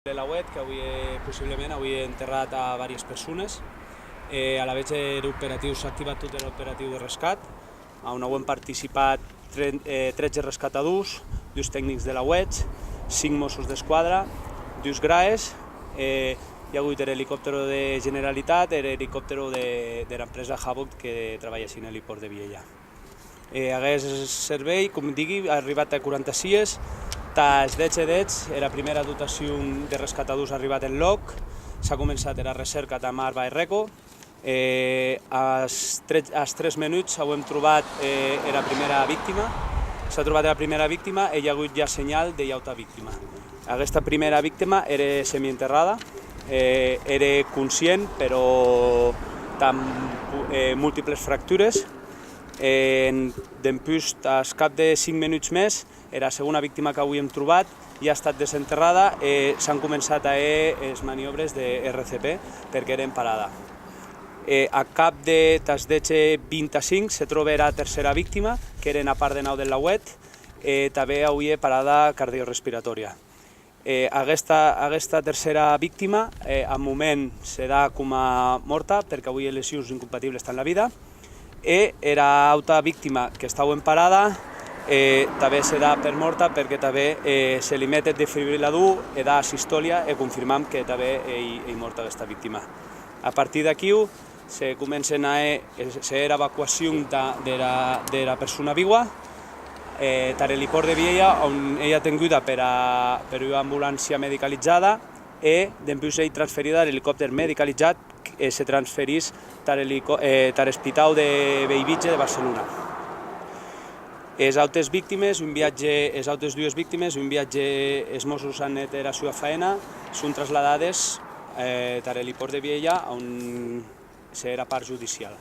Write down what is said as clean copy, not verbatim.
La web, que possiblement avui he enterrat a diverses persones. A la vegada l'operatiu s'ha activat tot l'operatiu de rescat, on han participat 13 rescatadors, 2 tècnics de la web, 5 Mossos d'Esquadra, 2 GRAES, hi ha hagut l'helicòpter de Generalitat i l'helicòpter de l'empresa Havoc que treballa a l'heliport de Viella. Aquest servei, com digui, ha arribat a 46, tas d'ets, la primera dotació de rescatadors ha arribat en lloc, s'ha començat la recerca de Marva i Reco, als 3 minuts hem trobat la primera víctima, s'ha trobat la primera víctima i hi ha hagut ja senyal de altra víctima. Aquesta primera víctima era semienterrada, era conscient però amb múltiples fractures. Després, al cap de 5 minuts més, la segona víctima que avui hem trobat ja ha estat desenterrada i s'han començat a les maniobres de RCP perquè era en parada. A cap de 10:25 se troba la tercera víctima, que era en la part de nau del lauet, també avui parada cardiorespiratòria. Aquesta tercera víctima, al moment, serà com a morta perquè avui les lesions incompatibles amb la vida, i l'altra víctima que estava en parada també serà per morta perquè també se li met el defibrilador i da sistòlia i confirmam que també és morta aquesta víctima. A partir d'aquí se comença l'evacuació de la persona viva a l'heliport de Viella, on ella ha tinguda per una ambulància medicalitzada i després és transferida a l'helicòpter medicalitzat que se transferís a l'Hospital de Bellvitge de Barcelona. Les altres dues víctimes, un viatge, els Mossos han anat a la seva feina, són traslladades a l'heliport de Viella, on serà part judicial.